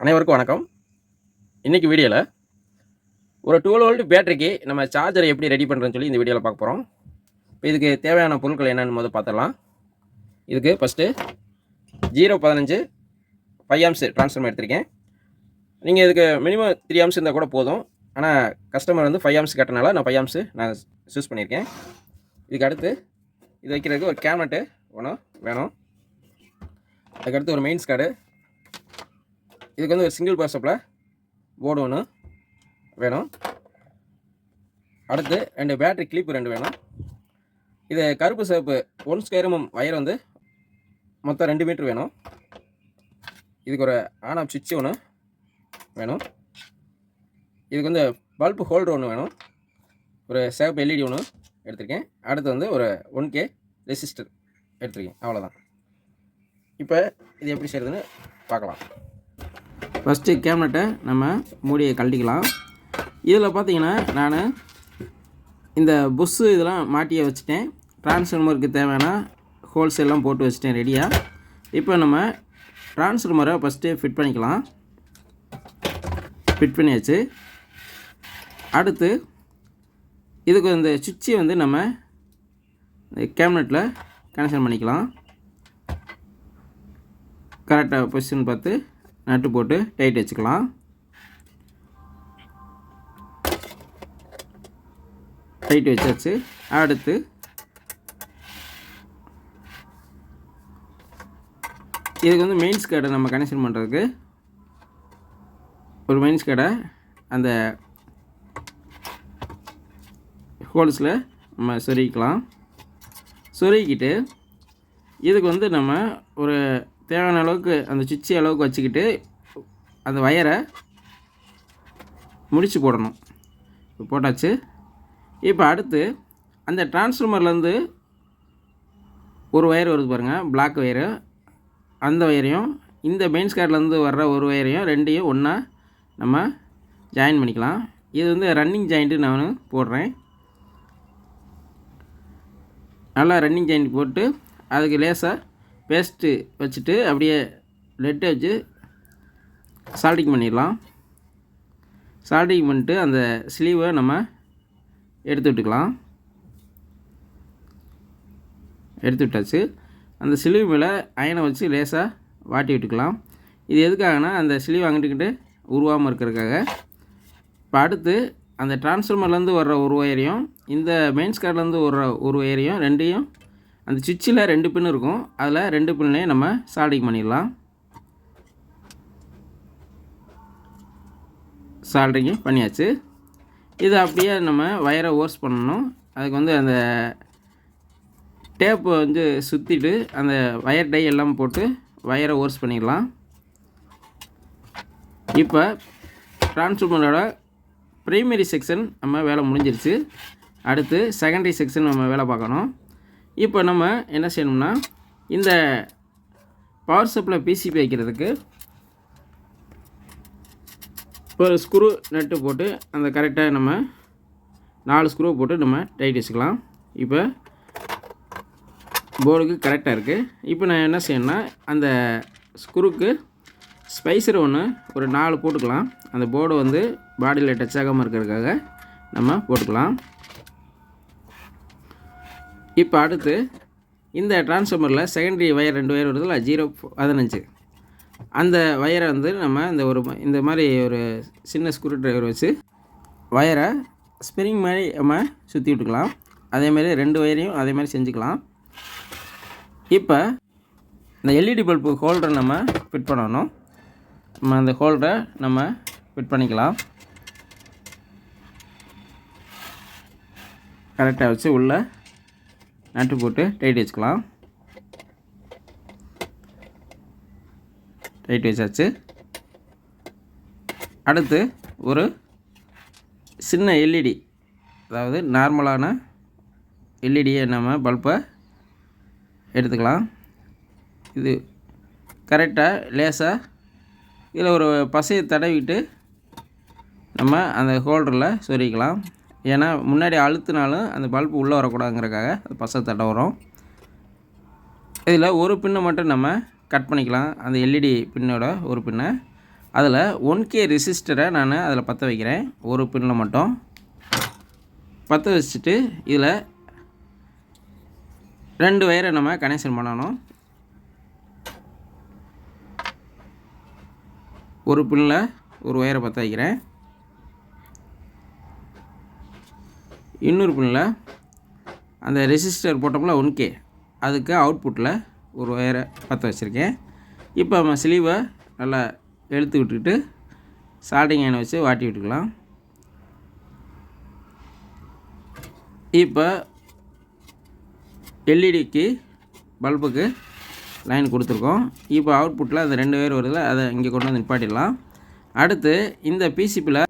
அனைவருக்கும் வணக்கம். இன்னைக்கு வீடியோல ஒரு 12 வோல்ட் பேட்டரிக்கு நம்ம சார்ஜரை எப்படி ரெடி பண்ணுறதுன்னு சொல்லி இந்த வீடியோல பார்க்க போகிறோம். இப்போ இதுக்கு தேவையான பொருட்கள் என்னன்னு முதல்ல பார்த்துடலாம். இதுக்கு ஃபஸ்ட்டு 0.15 5 ஆம்ஸ் ட்ரான்ஸ்ஃபார்மர் எடுத்திருக்கேன். நீங்கள் இதுக்கு மினிமம் 3 ஆம்ஸ் இருந்தால் கூட போதும். ஆனால் கஸ்டமர் வந்து 5 ஆம்ஸ் கேட்டனால நான் 5 ஆம்ஸ் நான் சூஸ் பண்ணியிருக்கேன். இதுக்கு அடுத்து இது வைக்கிறதுக்கு ஒரு கேபினெட்டு ஒன்று வேணும். அதுக்கடுத்து ஒரு மெயின்ஸ் கார்டு, இதுக்கு வந்து ஒரு சிங்கிள் பவர் சப்ளை போர்டு ஒன்று வேணும். அடுத்து 2 பேட்டரி கிளிப்பு 2 வேணும். இது கருப்பு சிவப்பு 1 ஸ்கொயர் mm வயர் வந்து மொத்தம் 2 மீட்டர் வேணும். இதுக்கு ஒரு ஆன் ஆஃப் சுவிட்ச் ஒன்று வேணும். இதுக்கு வந்து பல்ப் ஹோல்டர் ஒன்று வேணும். ஒரு சிவப்பு எல்இடி ஒன்று எடுத்திருக்கேன். அடுத்து வந்து ஒரு 1K ரெசிஸ்டர் எடுத்திருக்கேன். அவ்வளோதான். இப்போ இது எப்படி செய்கிறதுன்னு பார்க்கலாம். ஃபஸ்ட்டு கேபினட்டை நம்ம மூடியை கழட்டிக்கலாம். இதில் பார்த்தீங்கன்னா நான் இந்த புஷ்ஷு இதெல்லாம் மாட்டியே வச்சுட்டேன். ட்ரான்ஸ்ஃபார்மருக்கு தேவையான ஹோல்ஸ் எல்லாம் போட்டு வச்சுட்டேன் ரெடியாக. இப்போ நம்ம ட்ரான்ஸ்ஃபார்மரை ஃபஸ்ட்டு ஃபிட் பண்ணிக்கலாம். ஃபிட் பண்ணியாச்சு. அடுத்து இதுக்கு இந்த சுவிட்சை வந்து நம்ம கேபினட்டில் கனெக்ஷன் பண்ணிக்கலாம். கரெக்டாக பொசிஷன் பார்த்து நட்டு போட்டு டைட் வச்சுக்கலாம். டைட் வச்சாச்சு. அடுத்து இதுக்கு வந்து மெயின்ஸ் கார்டை நம்ம கனெக்ஷன் பண்ணுறதுக்கு ஒரு மெயின்ஸ் கார்டை அந்த ஹோல்ஸில் நம்ம சொருகிக்கலாம். சொருகிக்கிட்டு இதுக்கு வந்து நம்ம ஒரு தேவையான அளவுக்கு அந்த சுவிட்சு அளவுக்கு வச்சுக்கிட்டு அந்த வயரை முடிச்சு போடணும். இப்போ போட்டாச்சு. இப்போ அடுத்து அந்த டிரான்ஸ்ஃபார்மர்லேருந்து ஒரு ஒயர் வருது பாருங்கள், பிளாக் ஒயரு. அந்த ஒயரையும் இந்த மெயின்ஸ் கார்ட்லேருந்து வர்ற ஒரு ஒயரையும் ரெண்டையும் ஒன்றா நம்ம ஜாயின் பண்ணிக்கலாம். இது வந்து ரன்னிங் ஜாயிண்ட்டு நான் போடுறேன். நல்லா ரன்னிங் ஜாயிண்ட் போட்டு அதுக்கு லேசாக பேஸ்ட்டு வச்சுட்டு அப்படியே லெட்டை வச்சு சால்டிங் பண்ணிடலாம். சால்டிங் பண்ணிட்டு அந்த ஸ்லீவை நம்ம எடுத்து விட்டுக்கலாம். எடுத்து விட்டாச்சு. அந்த ஸ்லீவ் மேலே அயனை வச்சு லேசாக வாட்டி விட்டுக்கலாம். இது எதுக்காகனா அந்த ஸ்லீவ் அங்கிட்டுக்கிட்டு உருவாமல் இருக்கிறதுக்காக. இப்போ அடுத்து அந்த டிரான்ஸ்ஃபார்மர்லேருந்து வர்ற ஒரு ஒயரையும் இந்த மெயின்ஸ் கார்ட்லேருந்து வர்ற ஒரு ஒயரையும் ரெண்டையும் அந்த சுவிட்சில் 2 பின் இருக்கும், அதில் 2 பின்னையும் நம்ம சால்டிங் பண்ணிடலாம். சால்டிங் பண்ணியாச்சு. இது அப்படியே நம்ம வயரை ஓர்ஸ் பண்ணணும். அதுக்கு வந்து அந்த டேப்பை வந்து சுற்றிட்டு அந்த வயர் டை எல்லாம் போட்டு வயரை ஓர்ஸ் பண்ணிடலாம். இப்போ டிரான்ஸ்ஃபார்மரோட ப்ரைமரி செக்ஷன் நம்ம வேலை முடிஞ்சிருச்சு. அடுத்து செகண்டரி செக்ஷன் நம்ம வேலை பார்க்கணும். இப்போ நம்ம என்ன செய்யணும்னா இந்த பவர் சப்ளை பிசிபி வைக்கிறதுக்கு ஒரு ஸ்க்ரூ நட்டு போட்டு அந்த கரெக்டாக நம்ம 4 ஸ்க்ரூ போட்டு நம்ம டைட் வச்சுக்கலாம். இப்போ போர்டுக்கு கரெக்டாக இருக்குது. இப்போ நான் என்ன செய்யணும்னா அந்த ஸ்க்ரூக்கு ஸ்பைசர் ஒன்று ஒரு 4 போட்டுக்கலாம். அந்த போர்டு வந்து பாடியில் டச் ஆகாமல் இருக்கிறதுக்காக நம்ம போட்டுக்கலாம். இப்போ அடுத்து இந்த டிரான்ஸ்ஃபார்மரில் செகண்டரி வயர் 2 வயர் வருதுல 0.15 அந்த வயரை வந்து நம்ம இந்த மாதிரி ஒரு சின்ன ஸ்க்ரூ டிரைவர் வச்சு வயரை ஸ்ப்ரிங் மாதிரி நம்ம சுற்றி விட்டுக்கலாம். அதேமாதிரி 2 வயரையும் அதே மாதிரி செஞ்சுக்கலாம். இப்போ இந்த எல்இடி பல்பு ஹோல்டரை நம்ம ஃபிட் பண்ணணும். நம்ம அந்த ஹோல்டரை நம்ம ஃபிட் பண்ணிக்கலாம். கரெக்டாக வச்சு உள்ளே நட்டு போட்டு டைட் வச்சுக்கலாம். டைட் வச்சாச்சு. அடுத்து ஒரு சின்ன எல்இடி, அதாவது நார்மலான எல்இடியை நம்ம பல்பை எடுத்துக்கலாம். இது கரெக்டாக லேசாக இதில் ஒரு பசையை தடவிட்டு நம்ம அந்த ஹோல்டரில் சொருகிக்கலாம். ஏன்னா முன்னாடி அழுத்தினாலும் அந்த பல்பு உள்ளே வரக்கூடாதுங்கிறக்காக அது பசை தட்ட வரும். இதில் ஒரு பின்னை மட்டும் நம்ம கட் பண்ணிக்கலாம். அந்த எல்இடி பின்னோட ஒரு பின்னை அதில் 1K ரெசிஸ்டரை நான் அதில் பற்ற வைக்கிறேன். ஒரு பின்னில் மட்டும் பற்ற வச்சுட்டு இதில் 2 வயரை நம்ம கனெக்ஷன் பண்ணணும். ஒரு பின்னில் ஒரு வயரை பற்ற வைக்கிறேன். இன்னொரு பின்னில் அந்த ரெசிஸ்டர் போட்டோம்ல 1K அதுக்கு அவுட்புட்டில் ஒரு வயரை பற்ற வச்சுருக்கேன். இப்போ நம்ம ஸ்லீவை நல்லா எடுத்து விட்டுக்கிட்டு சால்டிங் அயனை வச்சு வாட்டி விட்டுக்கலாம். இப்போ எல்இடிக்கு பல்புக்கு லைன் கொடுத்துருக்கோம். இப்போ அவுட்புட்டில் அந்த 2 வயர் வருதுல அதை இங்கே கொண்டு வந்து நிப்பாட்டிடலாம். அடுத்து இந்த பிசிபியில்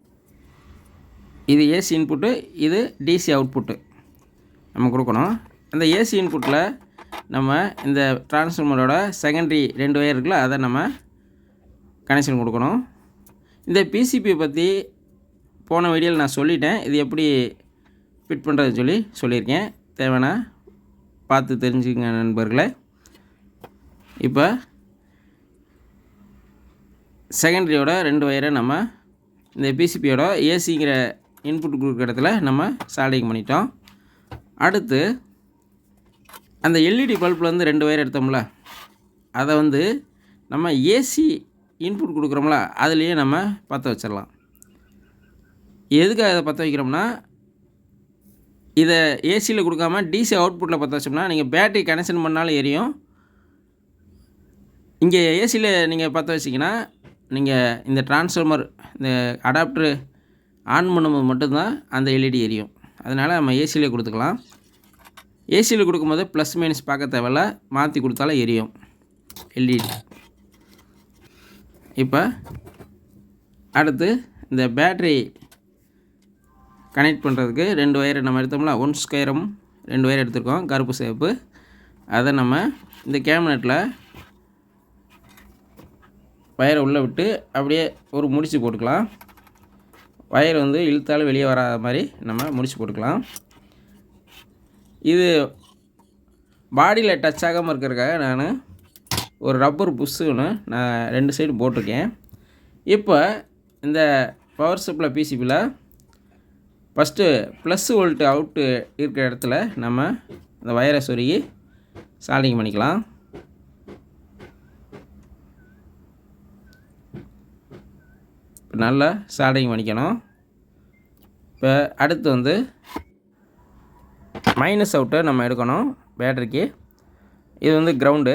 இது ஏசி இன்புட்டு, இது டிசி அவுட்புட்டு நம்ம கொடுக்கணும். அந்த ஏசி இன்புட்டில் நம்ம இந்த டிரான்ஸ்ஃபார்மரோட செகண்டரி 2 வயர் இருக்குல்ல அதை நம்ம கனெக்ஷன் கொடுக்கணும். இந்த பிசிபியை பற்றி போன வீடியோவில் நான் சொல்லிட்டேன். இது எப்படி ஃபிட் பண்ணுறதுன்னு சொல்லியிருக்கேன். தேவைன்னா பார்த்து தெரிஞ்சுங்க நண்பர்களே. இப்போ செகண்டரியோட 2 வயரை நம்ம இந்த பிசிபியோட ஏசிங்கிற இன்புட் கொடுக்குற இடத்துல நம்ம சால்டிங் பண்ணிட்டோம். அடுத்து அந்த எல்இடி பல்ப்லேருந்து 2 வயர் எடுத்தோம்ல அதை நம்ம ஏசி இன்புட் கொடுக்குறோம்ல அதுலேயே நம்ம பற்ற வச்சிடலாம். எதுக்காக இதை பற்ற வைக்கிறோம்னா, இதை ஏசியில் கொடுக்காம டிசி அவுட்புட்டில் பற்ற வச்சோம்னா நீங்கள் பேட்டரி கனெக்ஷன் பண்ணாலும் எரியும். இங்கே ஏசியில் நீங்கள் பற்ற வச்சிங்கன்னா நீங்கள் இந்த டிரான்ஸ்ஃபார்மர் இந்த அடாப்டரு ஆன் பண்ணும்போது மட்டும்தான் அந்த எல்இடி எரியும். அதனால் நம்ம ஏசியிலே கொடுத்துக்கலாம். ஏசியில் கொடுக்கும்போது ப்ளஸ் மைனஸ் பார்க்க தேவையில்ல, மாற்றி கொடுத்தாலும் எரியும் எல்இடி. இப்போ அடுத்து இந்த பேட்ரி கனெக்ட் பண்ணுறதுக்கு 2 வயர் நம்ம எடுத்தோம்ல 1 ஸ்கொயரும் 2 வயர் எடுத்துருக்கோம் கருப்பு சேப்பு. அதை நம்ம இந்த கேபினெட்டில் வயரை உள்ளே விட்டு அப்படியே ஒரு முடிச்சு போட்டுக்கலாம். வயர் இழுத்தாலும் வெளியே வராத மாதிரி நம்ம முடிச்சு போட்டுக்கலாம். இது பாடியில் டச் ஆகாமல் இருக்கிறதுக்காக நான் ஒரு ரப்பர் புஷ்ஷு ஒன்று நான் 2 சைடு போட்டிருக்கேன். இப்போ இந்த பவர் சப்ளை பிசிபியில் ஃபஸ்ட்டு ப்ளஸ் வோல்ட் அவுட்டு இருக்கிற இடத்துல நம்ம இந்த வயரை சொருகி சால்டிங் பண்ணிக்கலாம். நல்லா சால்டிங் பண்ணிக்கணும். இப்போ அடுத்து மைனஸ் அவுட்டை நம்ம எடுக்கணும் பேட்டரிக்கு. இது கிரவுண்டு.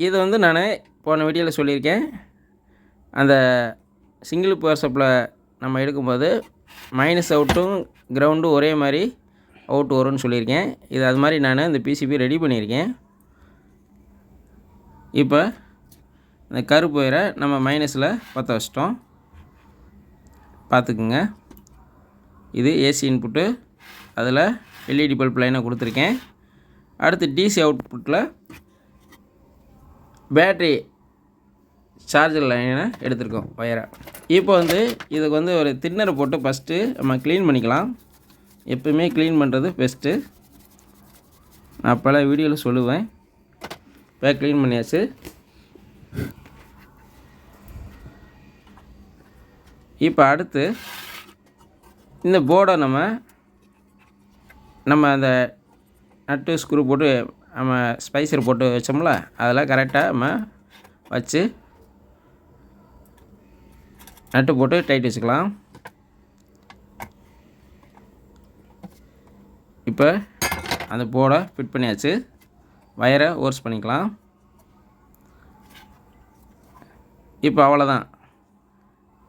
இது நான் போன வீடியோவில் சொல்லியிருக்கேன். அந்த சிங்கிள் பவர் சப்ளை நம்ம எடுக்கும்போது மைனஸ் அவுட்டும் கிரவுண்டும் ஒரே மாதிரி அவுட் வரும்னு சொல்லியிருக்கேன். இது அது மாதிரி நான் இந்த பிசிபி ரெடி பண்ணியிருக்கேன். இப்போ இந்த கருப்பு வயரை நம்ம மைனஸில் பற்ற வச்சிட்டோம். பார்த்துக்குங்க, இது ஏசி இன்புட்டு, அதில் எல்இடி பல்ப் லைனை கொடுத்துருக்கேன். அடுத்து டிசி அவுட்புட்டில் பேட்ரி சார்ஜர் லைனை எடுத்துருக்கோம் வயரை. இப்போ இதுக்கு ஒரு தின்னரை போட்டு ஃபஸ்ட்டு நம்ம க்ளீன் பண்ணிக்கலாம். எப்போயுமே க்ளீன் பண்ணுறது பெஸ்ட்டு. நான் பல வீடியோவில் சொல்லுவேன். இப்போ க்ளீன் பண்ணியாச்சு. இப்போ அடுத்து இந்த போர்டை நம்ம அந்த நட்டு ஸ்க்ரூ போட்டு நம்ம ஸ்பைசர் போட்டு வச்சோம்ல அதில் கரெக்டாக நம்ம வச்சு நட்டு போட்டு டைட் வச்சுக்கலாம். இப்போ அந்த போர்டை ஃபிட் பண்ணியாச்சு. வயரை ஓர்ஸ் பண்ணிக்கலாம். இப்போ அவ்வளோதான்.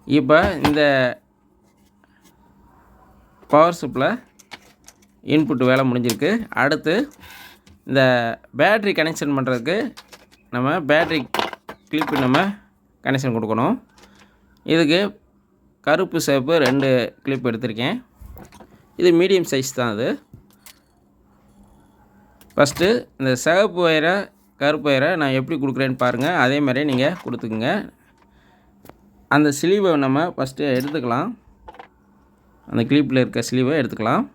இப்போ இந்த பவர் சப்ளை இன்புட் வேலை முடிஞ்சிருக்கு. அடுத்து இந்த பேட்ரி கனெக்ஷன் பண்ணுறதுக்கு நம்ம பேட்ரி கிளிப்பு நம்ம கனெக்ஷன் கொடுக்கணும். இதுக்கு கருப்பு சேப்பு 2 கிளிப் எடுத்திருக்கேன். இது மீடியம் சைஸ் தான். அது ஃபஸ்ட்டு இந்த சிவப்பு வயரை கருப்பு வயரை நான் எப்படி கொடுக்குறேன்னு பாருங்கள். அதே மாதிரியே நீங்கள் கொடுத்துக்குங்க. அந்த ஸ்லீவை நம்ம ஃபஸ்ட்டு எடுத்துக்கலாம். அந்த கிளிப்பில் இருக்க ஸ்லீவை எடுத்துக்கலாம்.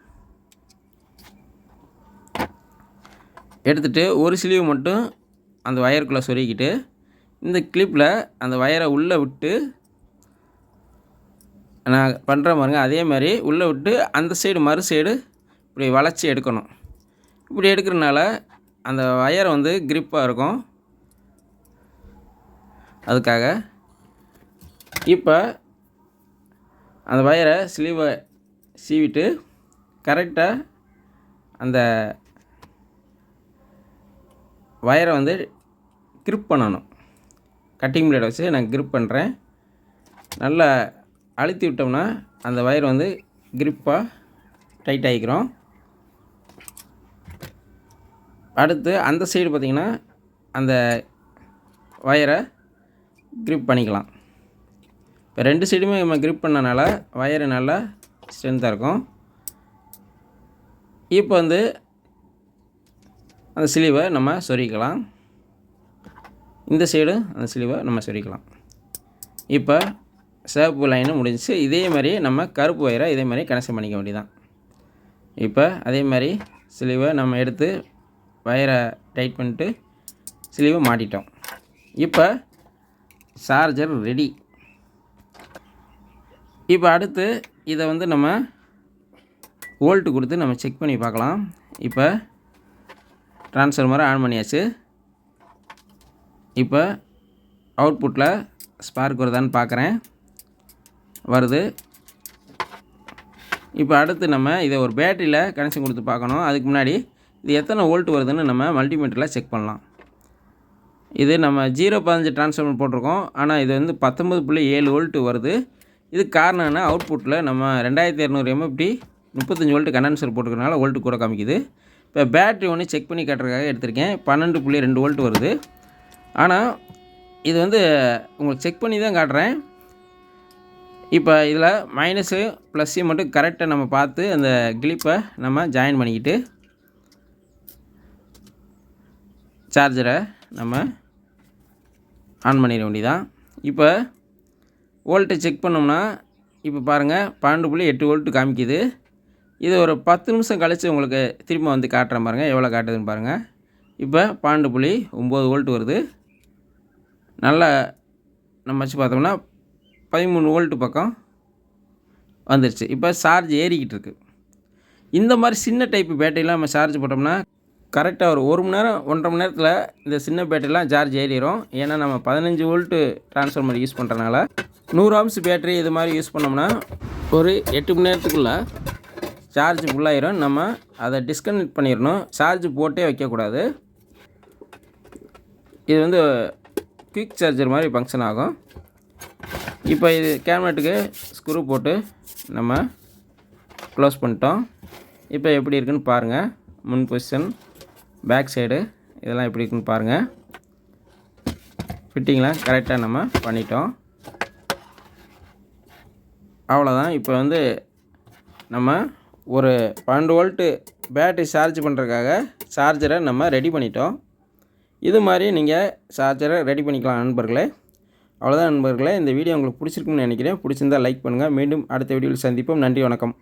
எடுத்துகிட்டு ஒரு ஸ்லீவ் மட்டும் அந்த வயருக்குள்ளே சொருகிக்கிட்டு இந்த கிளிப்பில் அந்த வயரை உள்ளே விட்டு நான் பண்ணுறேன் பாருங்கள். அதே மாதிரி உள்ளே விட்டு அந்த சைடு மறு சைடு இப்படி வளைச்சி எடுக்கணும். இப்படி எடுக்கிறனால அந்த வயர் வந்து கிரிப்பாக இருக்கும். அதுக்காக இப்போ அந்த வயரை ஸ்லீவை சீவிட்டு கரெக்டாக அந்த வயரை வந்து கிரிப் பண்ணணும். கட்டிங் பிளேடை வச்சு நான் கிரிப் பண்ணுறேன். நல்லா அழுத்தி விட்டோம்னா அந்த வயர் வந்து கிரிப்பாக டைட் ஆகிக்கிறோம். அடுத்து அந்த சைடு பார்த்திங்கன்னா அந்த வயரை கிரிப் பண்ணிக்கலாம். இப்போ 2 சைடுமே நம்ம கிரிப் பண்ணனால வயரு நல்லா ஸ்ட்ரென்த்தாக இருக்கும். இப்போ வந்து அந்த ஸ்லீவை நம்ம சொருகிக்கலாம். இந்த சைடு அந்த ஸ்லீவை நம்ம சொருகிக்கலாம். இப்போ சிவப்பு லைனும் முடிஞ்சிச்சு. இதே மாதிரி நம்ம கருப்பு வயரை இதே மாதிரி கனெக்ஷன் பண்ணிக்க வேண்டியதான். இப்போ அதே மாதிரி ஸ்லீவை நம்ம எடுத்து வயரை டைட் பண்ணிட்டு ஸ்லீவை மாட்டிட்டோம். இப்போ சார்ஜர் ரெடி. இப்போ அடுத்து இதை வந்து நம்ம வோல்ட்டு கொடுத்து நம்ம செக் பண்ணி பார்க்கலாம். இப்போ ட்ரான்ஸ்ஃபார்மரை ஆன் பண்ணியாச்சு. இப்போ அவுட்புட்டில் ஸ்பார்க் வருதான்னு பார்க்குறேன். வருது. இப்போ அடுத்து நம்ம இதை ஒரு பேட்டரியில் கனெக்ஷன் கொடுத்து பார்க்கணும். அதுக்கு முன்னாடி இது எத்தனை வோல்ட் வருதுன்னு நம்ம மல்டிமீட்டரில் செக் பண்ணலாம். இது நம்ம 0.15 ட்ரான்ஸ்ஃபார்மர் போட்டிருக்கோம். ஆனால் இது வந்து 19.7 வோல்ட்டு வருது. இதுக்கு காரணம் என்ன, அவுட்புட்டில் நம்ம 2200 MFT 35 வோல்ட்டு கண்டென்சர் போட்டுக்கிறனால வோல்ட்டு கூட காமிக்குது. இப்போ பேட்ரி ஒன்று செக் பண்ணி காட்டுறதுக்காக எடுத்திருக்கேன். 12.2 வோல்ட் வருது. ஆனால் இது வந்து உங்களுக்கு செக் பண்ணி தான் காட்டுறேன். இப்போ இதில் மைனஸு ப்ளஸ்ஸையும் மட்டும் கரெக்டாக நம்ம பார்த்து அந்த கிளிப்பை நம்ம ஜாயின் பண்ணிக்கிட்டு சார்ஜரை நம்ம ஆன் பண்ணிட வேண்டியதான். இப்போ வோல்ட்டை செக் பண்ணோம்னா இப்போ பாருங்கள் 12.8 வோல்ட்டு காமிக்குது. இது ஒரு 10 நிமிஷம் கழித்து உங்களுக்கு திரும்ப வந்து காட்டுறேன் பாருங்கள் எவ்வளோ காட்டுதுன்னு பாருங்கள். இப்போ 12.9 வோல்ட் வருது. நல்லா நம்ம வச்சு பார்த்தோம்னா 13 வோல்ட்டு பக்கம் வந்துருச்சு. இப்போ சார்ஜ் ஏறிக்கிட்டு இருக்குது. இந்த மாதிரி சின்ன டைப்பு பேட்டரிலாம் நம்ம சார்ஜ் போட்டோம்னா கரெக்டாக ஒரு 1 மணி நேரம் 1.5 மணி நேரத்தில் இந்த சின்ன பேட்டரிலாம் சார்ஜ் ஏறிடும். ஏன்னா நம்ம 15 வோல்ட்டு ட்ரான்ஸ்ஃபார்மர் யூஸ் பண்ணுறதுனால 100 ஆம்ஸ் பேட்டரி இது மாதிரி யூஸ் பண்ணோம்னா ஒரு 8 மணி நேரத்துக்குள்ளே சார்ஜ் ஃபுல்லாகிடும். நம்ம அதை டிஸ்கனெக்ட் பண்ணிடணும். சார்ஜ் போட்டே வைக்கக்கூடாது. இது வந்து குயிக் சார்ஜர் மாதிரி ஃபங்க்ஷன் ஆகும். இப்போ இது கேபினட்டுக்கு ஸ்க்ரூ போட்டு நம்ம க்ளோஸ் பண்ணிட்டோம். இப்போ எப்படி இருக்குன்னு பாருங்கள். முன் பொசிஷன், பேக் சைடு இதெல்லாம் எப்படி இருக்குன்னு பாருங்கள். ஃபிட்டிங்லாம் கரெக்டாக நம்ம பண்ணிட்டோம். அவ்வளோதான். இப்போ வந்து நம்ம ஒரு 12 வோல்ட்டு பேட்டரி சார்ஜ் பண்ணுறதுக்காக சார்ஜரை நம்ம ரெடி பண்ணிட்டோம். இது மாதிரி நீங்கள் சார்ஜரை ரெடி பண்ணிக்கலாம் நண்பர்களே. அவ்வளோதான் நண்பர்களே. இந்த வீடியோ உங்களுக்கு பிடிச்சிருக்குன்னு நினைக்கிறேன். பிடிச்சிருந்தால் லைக் பண்ணுங்கள். மீண்டும் அடுத்த வீடியோவில் சந்திப்போம். நன்றி, வணக்கம்.